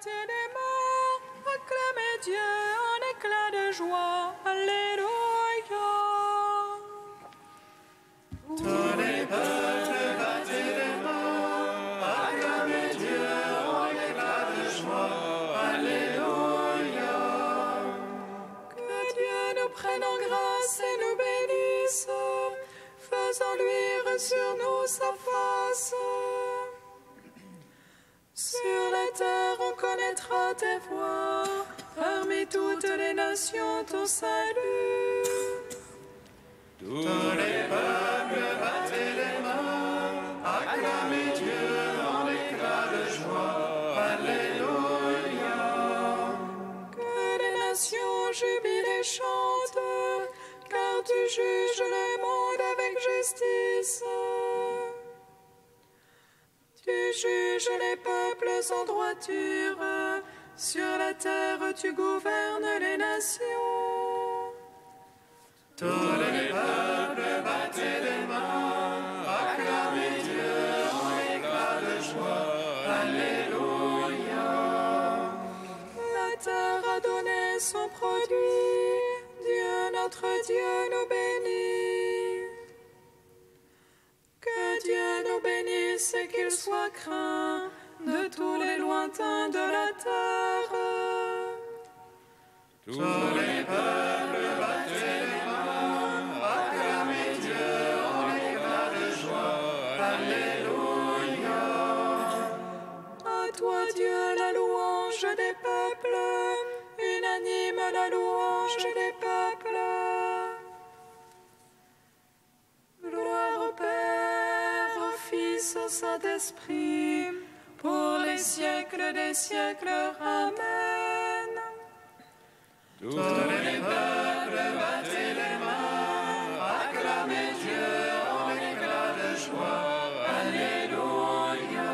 battez les mains, acclamez Dieu en éclat de joie. Alléluia. Tous les peuples, battez les mains, acclamez Dieu en éclat de joie. Alléluia. Que Dieu nous prenne en grâce et nous bénisse, faisant luire sur nous sa face. Sur la terre on connaîtra tes voies, parmi toutes les nations ton salut. Tous les peuples, battez les mains, acclamez Dieu en éclat de joie. Alléluia. Que les nations jubilent et chantent, car tu juges le monde avec justice. Tu juges les peuples en droiture, sur la terre tu gouvernes les nations. Tous les peuples, battez les mains, acclamez Dieu en éclat de joie. Alléluia. La terre a donné son produit, Dieu notre Dieu nous bénit. Que Dieu nous bénisse et qu'il soit craint de tous les lointains de la terre. Tous les peuples, battez les mains, acclamez Dieu en éclat de joie. Alléluia. À toi Dieu la louange des peuples, unanime la louange des peuples. Gloire au Père, au Fils, au Saint-Esprit, pour les siècles des siècles. Amen. Tous les peuples, battez les mains, acclamez Dieu en éclat de joie. Alléluia.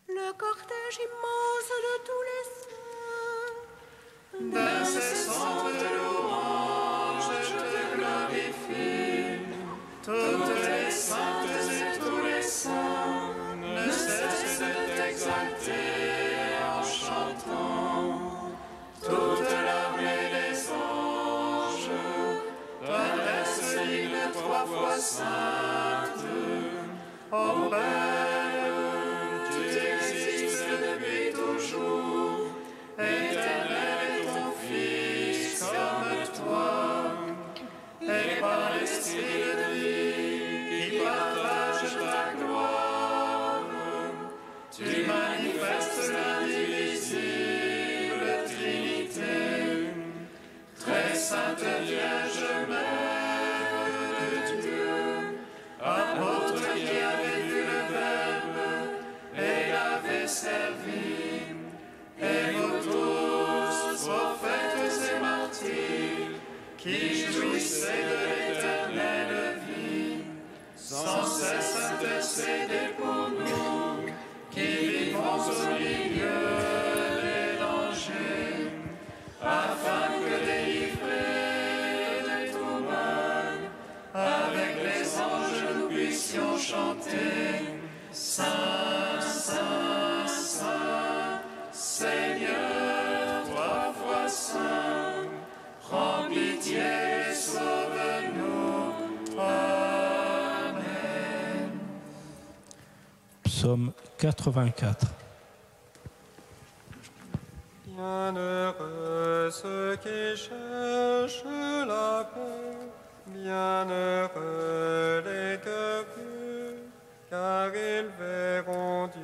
Le cortège immense de tous les saints, D'incessantes louanges, je te glorifie. Toutes les saintes et tous les saints ne cessent de t'exalter en chantant. Toute l'armée des anges t'adresse l'hymne 3 fois sainte. Ô Père, tu existes depuis toujours, éternel est ton Fils comme toi, et par l'Esprit de vie qui partage ta gloire, tu manifestes l'indivisible Trinité, très sainte Vierge Mère de Dieu, apôtre qui avait vu le Verbe et l'avait servi, et vous tous, prophètes et martyrs, qui jouissez de l'éternelle vie, sans cesse intercédez pour nous, qui vivons au milieu des dangers, afin que délivrés de tout mal, avec les anges nous puissions chanter Saint, Saint, Saint, Seigneur, 3 fois saint, prends pitié et sauve-nous. Amen. Psaume 84. Bienheureux ceux qui cherchent la paix, bienheureux les cœurs purs, car ils verront Dieu.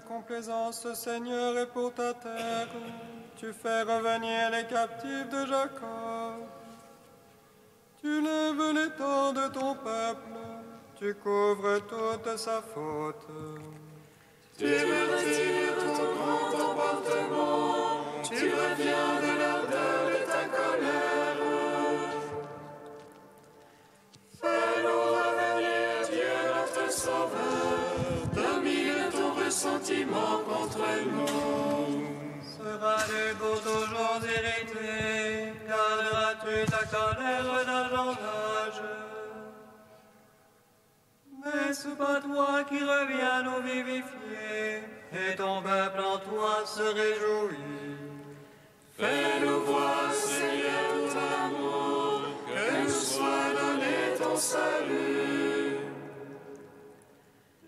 Complaisance, Seigneur, est pour ta terre. Tu fais revenir les captifs de Jacob. Tu lèves les torts de ton peuple. Tu couvres toute sa faute. Tu retires ton grand emportement. Tu reviens de l'ardeur de ta colère. ressentiment contre nous. Sera le pour toujours irrité, garderas-tu ta colère d'âge en âge? N'est-ce pas toi qui reviens nous vivifier, et ton peuple en toi se réjouit? Fais-nous voir, Seigneur, ton amour, que nous soit donné ton salut.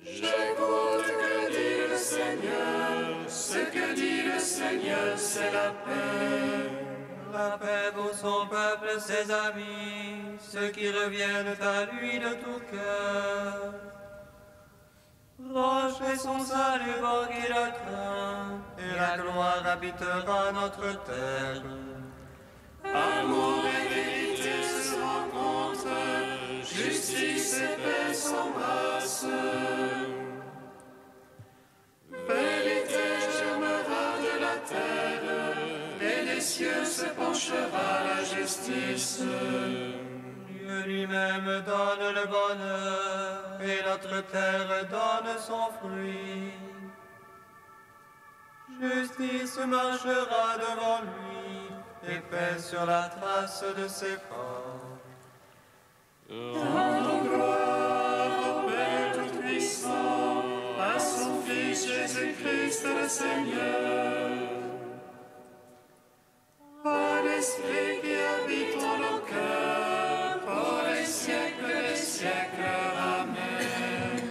J'écoute que dit le Seigneur, ce que dit le Seigneur, c'est la paix. La paix pour son peuple, ses amis, ceux qui reviennent à lui de tout cœur. Roche et son salut, borgue et le train, et la gloire habitera notre terre. Amour et vérité se rencontrent, justice et paix s'embrassent. Vérité germera de la terre, et des cieux se penchera la justice. Dieu lui-même donne le bonheur, et notre terre donne son fruit. Justice marchera devant lui, et paix sur la trace de ses pas. Rendons gloire au Père Tout-Puissant, à son Fils Jésus-Christ le Seigneur. À l'Esprit qui habite en nos cœurs, pour les siècles des siècles. Amen.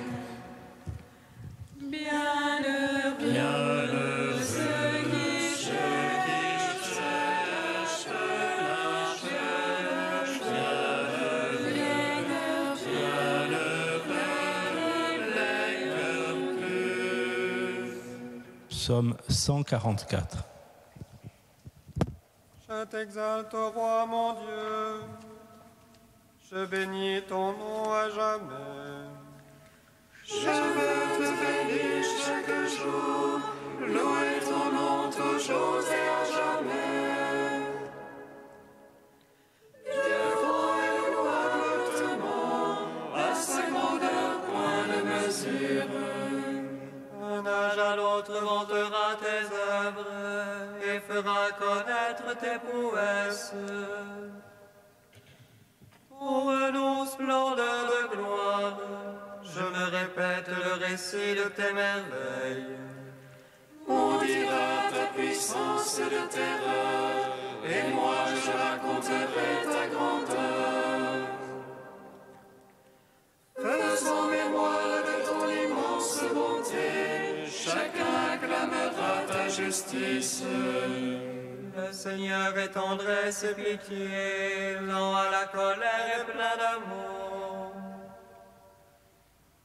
Bienheureux ceux qui cherchent la paix. Psaume 144. Je t'exalte, ô roi mon Dieu, je bénis ton nom à jamais. Je veux te bénir chaque jour, louer ton nom toujours et à jamais. Dieu grand et louable te nom, à sa grandeur point de mesure. Un âge à l'autre vantera tes œuvres et fera connaître tes prouesses. Ton renom, splendeur de gloire, je me répète le récit de tes merveilles. On dira ta puissance et de terreur, et moi je raconterai ta grandeur. Faisons mémoire de ton immense bonté, chacun acclamera ta justice. Le Seigneur est tendresse et pitié, lent à la colère et plein d'amour.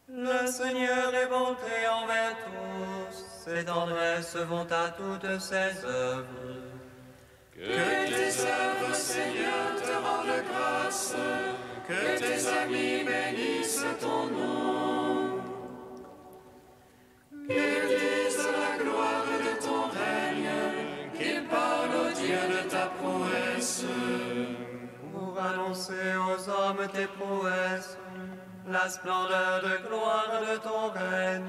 Le Seigneur est bonté envers tous, ses tendresses vont à toutes ses œuvres. Que tes œuvres, Seigneur, te rendent grâce, que tes amis bénissent ton nom. Qu'ils disent la gloire de ton règne, qu'ils parlent au Dieu de ta prouesse. Pour annoncer aux hommes tes prouesses, la splendeur de gloire de ton règne.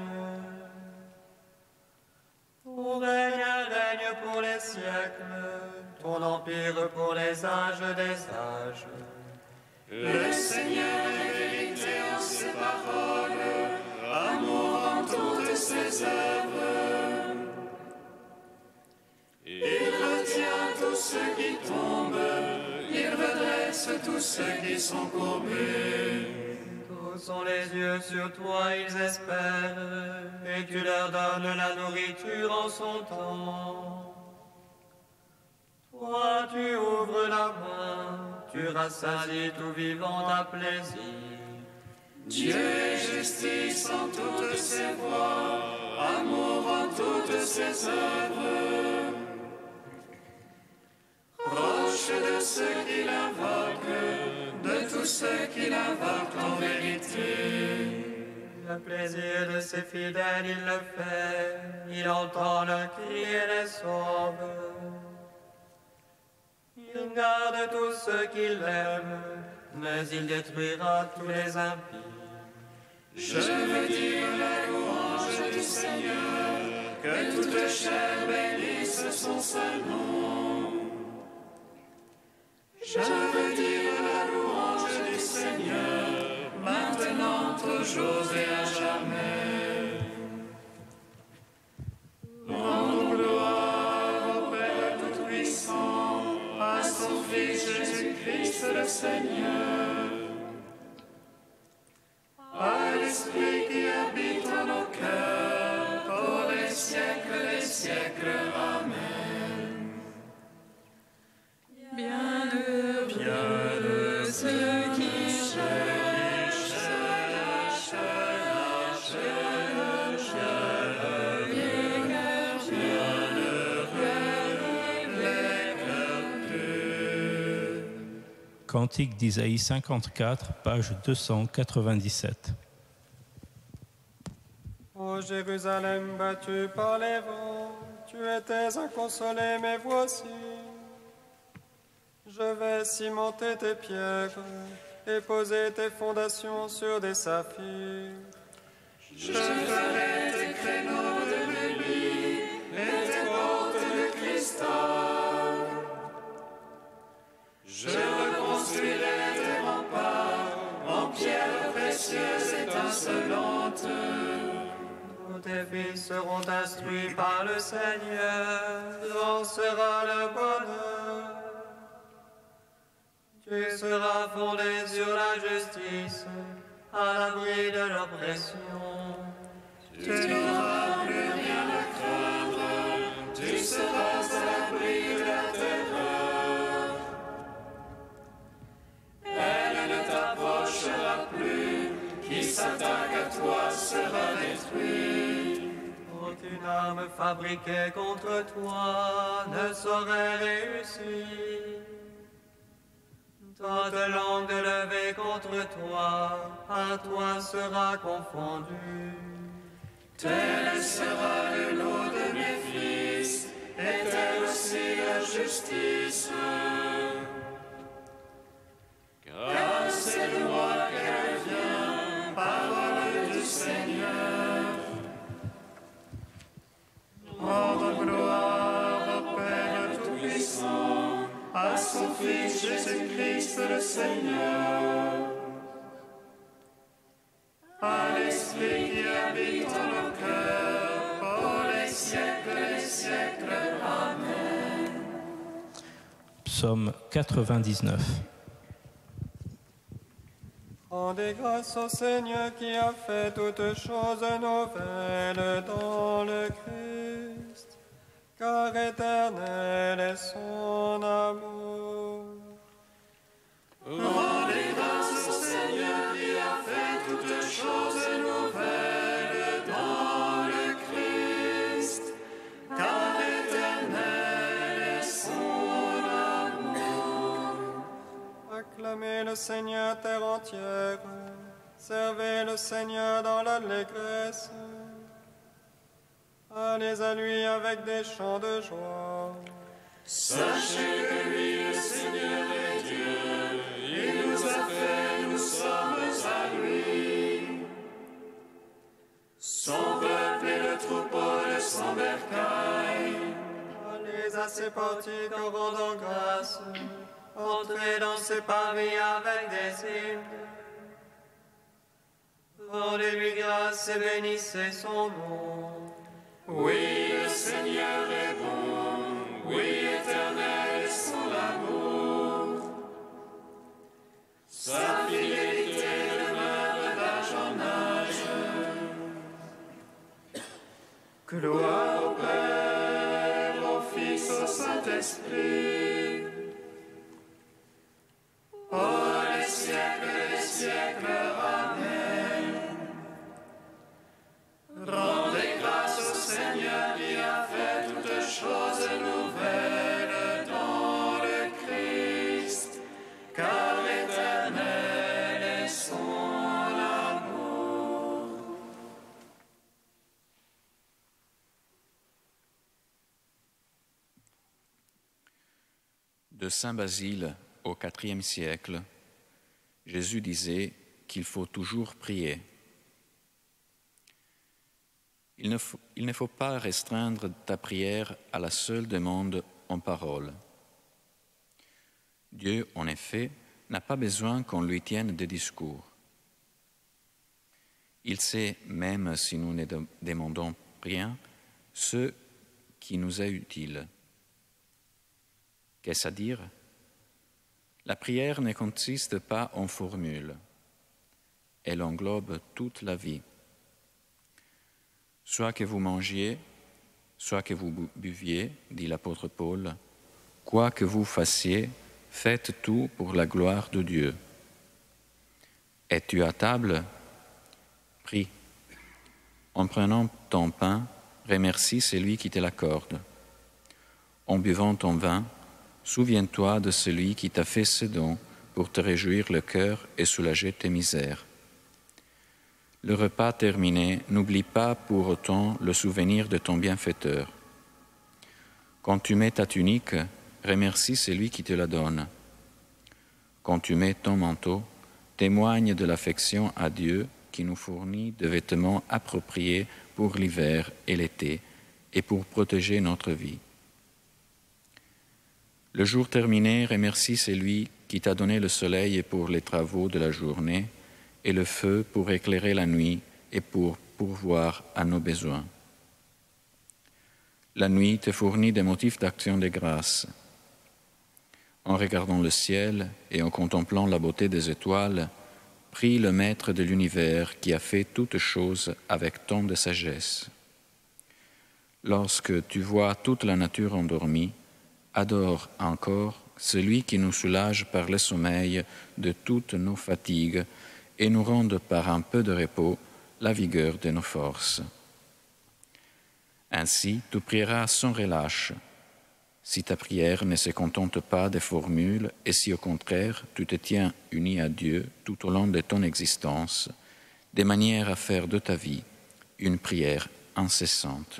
Ton règne règne pour les siècles, ton empire pour les âges des âges. Le Seigneur est vérité en ses paroles, amour en toutes ses œuvres. Il retient tous ceux qui tombent, il redresse tous ceux qui sont courbés. Tous sont les yeux sur toi, ils espèrent, et tu leur donnes la nourriture en son temps. Toi, tu ouvres la main, tu rassasies tout vivant à plaisir. Dieu est justice en toutes ses voies, amour en toutes ses œuvres. Roche de ceux qui l'invoquent, de tous ceux qui l'invoquent en vérité. Le plaisir de ses fidèles, il le fait, il entend leur cri et les sauve. Il garde tous ceux qui l'aiment, mais il détruira tous les impies. Je veux dire la louange du Seigneur, Que toute chair bénisse son saint nom. Je veux dire la louange du Seigneur, maintenant, toujours et à jamais. Rendons gloire au Père Tout-Puissant, à son Fils Jésus-Christ le Seigneur, à l'Esprit qui habite en nos cœurs, pour les siècles des siècles. Amen. Bienheureux ceux qui cherchent Cantique d'Isaïe 54, page 297. Ô Jérusalem battue par les vents, tu étais inconsolé, mais voici, je vais cimenter tes pierres et poser tes fondations sur des saphirs. Je ferai tes créneaux de rubis et tes portes de cristal. Je reconstruirai tes remparts en pierres précieuses étincelantes. Tous tes fils seront instruits par le Seigneur, grand sera le bonheur. Tu seras fondé sur la justice, à l'abri de l'oppression. Tu n'auras plus rien à craindre, tu seras à l'abri de la terreur. Elle ne t'approchera plus, qui s'attaque à toi sera détruit. Aucune arme fabriquée contre toi ne saurait réussir. Toute langue levée contre toi, à toi sera confondue. Tel sera le lot de mes fils, et telle aussi la justice. Car c'est de moi qu'elle vient, parole du Seigneur. Rendre gloire au Père Tout-Puissant, à son Fils Jésus-Christ le Seigneur, à l'Esprit qui habite en nos cœurs, pour les siècles des siècles. Amen. Psaume 99. Rendez grâce au Seigneur qui a fait toutes choses nouvelles dans le Christ, car éternel est son amour. Rendez grâce au Seigneur qui a fait toutes choses nouvelles dans le Christ, car éternel est son amour. Acclamez le Seigneur terre entière, servez le Seigneur dans l'allégresse. Allez à lui avec des chants de joie. Sachez que lui, le Seigneur est Dieu, il nous a fait, nous sommes à lui. Son peuple est le troupeau de son bercail. Allez à ses portiques en rendant grâce. Entrez dans ses parvis avec des hymnes. Rendez-lui grâce et bénissez son nom. Oui, le Seigneur est bon, oui, éternel est son amour. Sa fidélité demeure d'âge en âge. Gloire au Père, au Fils, au Saint-Esprit, pour les siècles des siècles. Amen. Rendez grâce au Seigneur qui a fait toutes choses nouvelles dans le Christ, car éternel est son amour. De saint Basile au IVe siècle, Jésus disait qu'il faut toujours prier. Il ne faut pas restreindre ta prière à la seule demande en parole. Dieu, en effet, n'a pas besoin qu'on lui tienne des discours. Il sait, même si nous ne demandons rien, ce qui nous est utile. Qu'est-ce à dire? La prière ne consiste pas en formules. Elle englobe toute la vie. Soit que vous mangiez, soit que vous buviez, dit l'apôtre Paul, quoi que vous fassiez, faites tout pour la gloire de Dieu. Es-tu à table? Prie. En prenant ton pain, remercie celui qui te l'accorde. En buvant ton vin, souviens-toi de celui qui t'a fait ce don pour te réjouir le cœur et soulager tes misères. Le repas terminé, n'oublie pas pour autant le souvenir de ton bienfaiteur. Quand tu mets ta tunique, remercie celui qui te la donne. Quand tu mets ton manteau, témoigne de l'affection à Dieu qui nous fournit de vêtements appropriés pour l'hiver et l'été et pour protéger notre vie. Le jour terminé, remercie celui qui t'a donné le soleil pour les travaux de la journée et le feu pour éclairer la nuit et pour pourvoir à nos besoins. La nuit te fournit des motifs d'action de grâce. En regardant le ciel et en contemplant la beauté des étoiles, prie le Maître de l'univers qui a fait toutes choses avec tant de sagesse. Lorsque tu vois toute la nature endormie, adore encore celui qui nous soulage par le sommeil de toutes nos fatigues et nous rende par un peu de repos la vigueur de nos forces. Ainsi, tu prieras sans relâche, si ta prière ne se contente pas des formules et si au contraire tu te tiens uni à Dieu tout au long de ton existence, de manière à faire de ta vie une prière incessante.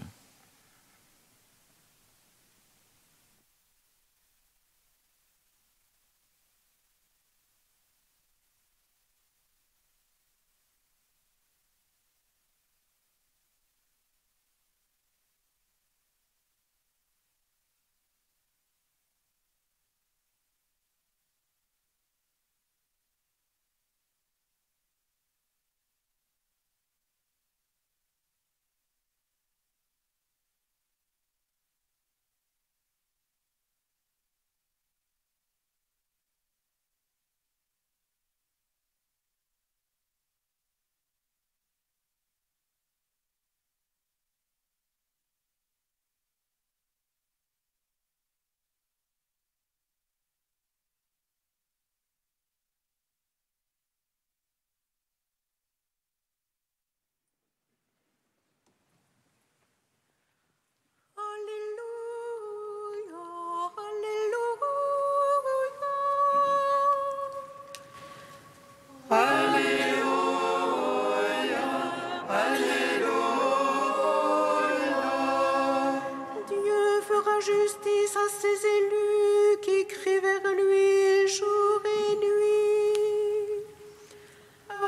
Justice à ses élus qui crient vers lui jour et nuit.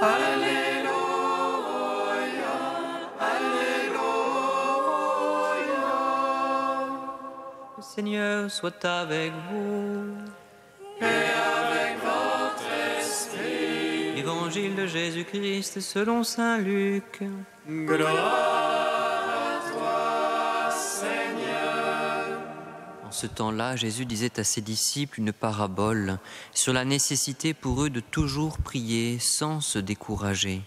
Alléluia, Alléluia. Le Seigneur soit avec vous. Et avec votre esprit. Évangile de Jésus-Christ selon saint Luc. Gloire à toi, Seigneur. En ce temps-là, Jésus disait à ses disciples une parabole sur la nécessité pour eux de toujours prier sans se décourager.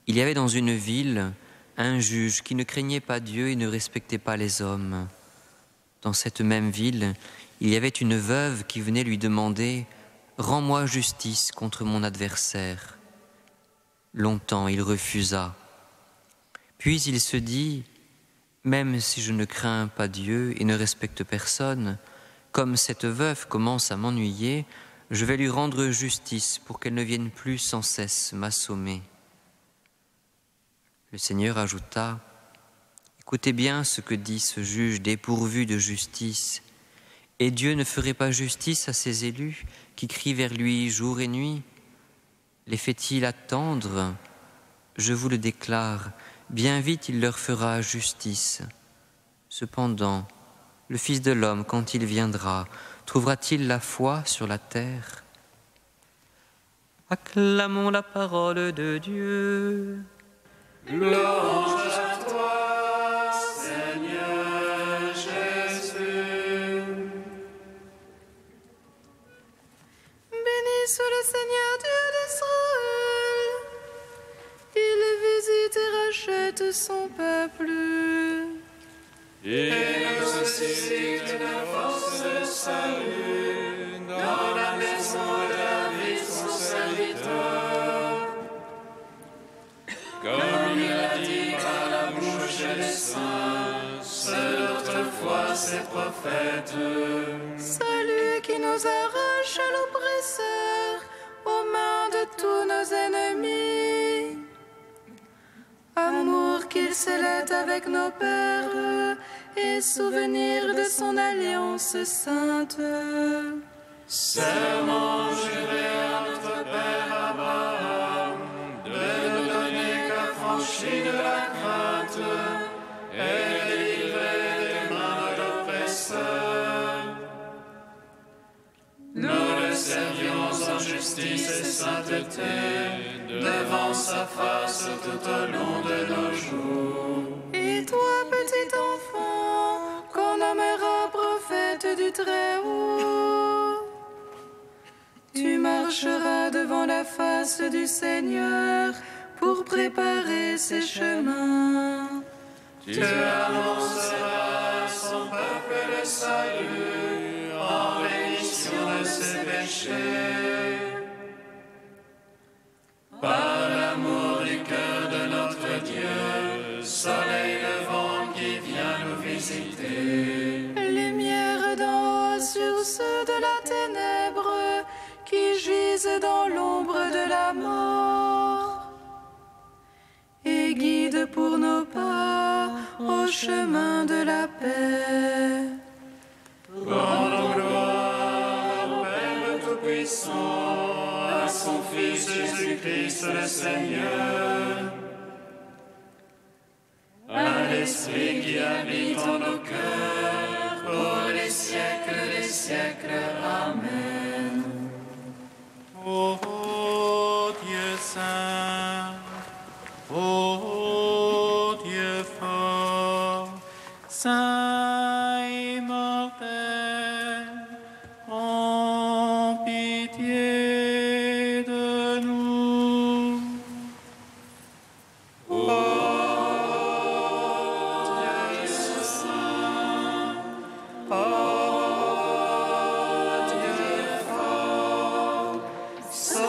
Il y avait dans une ville un juge qui ne craignait pas Dieu et ne respectait pas les hommes. Dans cette même ville, il y avait une veuve qui venait lui demander « Rends-moi justice contre mon adversaire ». Longtemps, il refusa. Puis il se dit « Même si je ne crains pas Dieu et ne respecte personne, comme cette veuve commence à m'ennuyer, je vais lui rendre justice pour qu'elle ne vienne plus sans cesse m'assommer. » Le Seigneur ajouta « Écoutez bien ce que dit ce juge dépourvu de justice. Et Dieu ne ferait pas justice à ses élus qui crient vers lui jour et nuit? Les fait-il attendre? Je vous le déclare, bien vite il leur fera justice. Cependant, le Fils de l'homme, quand il viendra, trouvera-t-il la foi sur la terre? Acclamons la parole de Dieu. Louange à toi, Seigneur Jésus. Béni soit le Seigneur Dieu d'Israël. Il visite et rachète son peuple. Il nous suscite une force de salut dans la maison de David, son serviteur. Comme il a dit par la bouche des saints, seul autrefois ses prophètes. Salut qui nous arrache à l'oppresseur, aux mains de tous nos ennemis. Amour qu'il scellait avec nos pères, et souvenir de son alliance sainte. Serment juré à notre Père Abraham, de ne donner qu'affranchis de la crainte, et délivrer des mains de l'oppresseur. Nous le servions en justice et sainteté, devant sa face tout au long de nos jours. Et toi, petit enfant, qu'on nommera prophète du Très-Haut, tu marcheras devant la face du Seigneur pour préparer ses chemins. Tu annonceras à son peuple le salut, en rémission de ses péchés. Par l'amour du cœur de notre Dieu, soleil levant qui vient nous visiter. Lumière d'en haut sur ceux de la ténèbre qui gisent dans l'ombre de la mort. Et guide pour nos pas au chemin de la paix. Rendons gloire au Père Tout-Puissant, à son Fils Jésus-Christ le Seigneur, à l'Esprit qui habite en nos cœurs, pour les siècles des siècles. Amen. Ô Dieu saint, ô Dieu fort, saint immortel, en pitié de nous. Ô Dieu saint, ô Dieu fort, saint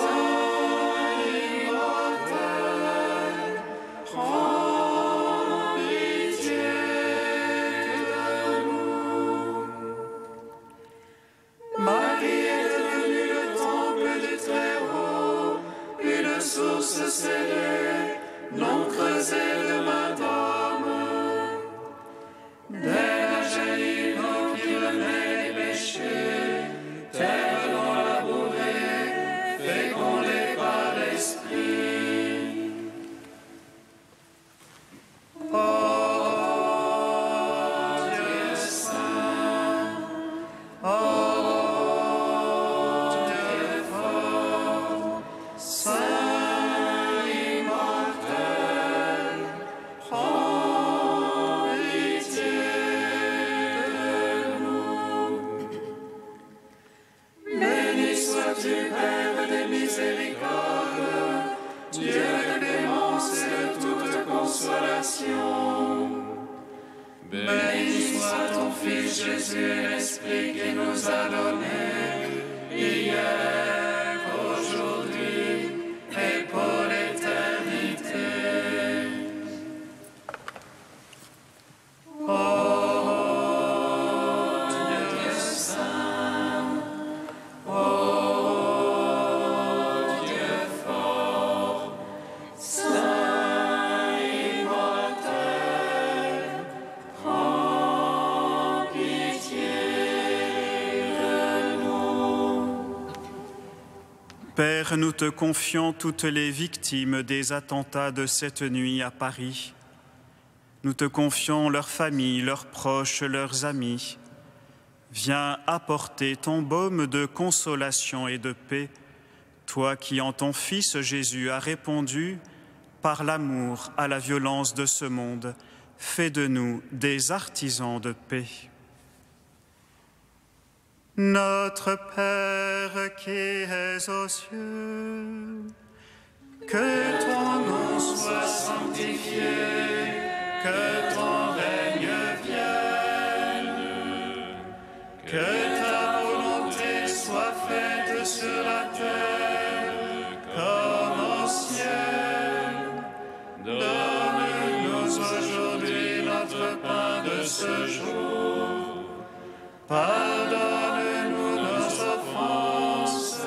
immortel, prends pitié de nous. Marie est devenue le temple du Très-Haut, une source scellée, non creusée de main d'homme. D'elle a jailli l'eau qui remet les péchés, terre non labourée, fécondée par l'Esprit. Ô Dieu saint, ô Dieu fort, saint immortel, prends pitié de nous. Béni sois-tu, Père des miséricordes, Dieu de clémence et de toute consolation. Béni soit ton Fils Jésus et l'Esprit qui nous a donné, hier, aujourd'hui et pour l'éternité. Ô Dieu saint, ô Dieu fort, saint immortel, prends pitié de nous. Père, nous te confions toutes les victimes des attentats de cette nuit à Paris, Nous te confions leurs familles, leurs proches, leurs amis. Viens apporter ton baume de consolation et de paix, toi qui en ton Fils Jésus as répondu par l'amour à la violence de ce monde. Fais de nous des artisans de paix. Notre Père qui es aux cieux, que ton nom soit sanctifié, que ton règne vienne, que ta volonté soit faite sur la terre comme au ciel. Donne-nous aujourd'hui notre pain de ce jour. Pardonne-nous nos offenses,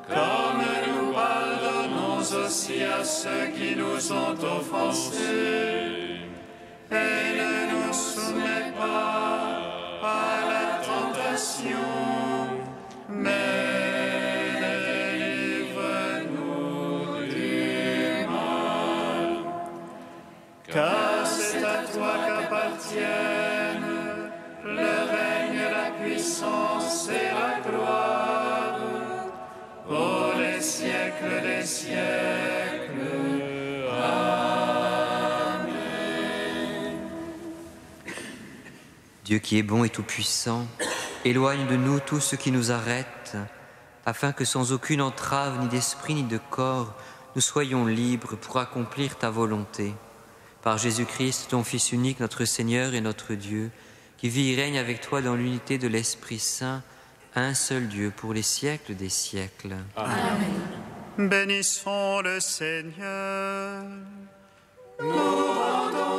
comme nous pardonnons aussi à ceux qui nous ont offensés. Et ne nous soumets pas à la tentation, mais délivre-nous du mal. Car c'est à toi qu'appartiennent le règne, la puissance et la gloire, pour les siècles des siècles. Amen. Dieu qui est bon et tout-puissant, éloigne de nous tout ce qui nous arrête, afin que sans aucune entrave, ni d'esprit ni de corps, nous soyons libres pour accomplir ta volonté. Par Jésus-Christ, ton Fils unique, notre Seigneur et notre Dieu, qui vit et règne avec toi dans l'unité de l'Esprit Saint, un seul Dieu, pour les siècles des siècles. Amen. Bénissons le Seigneur. Nous rendons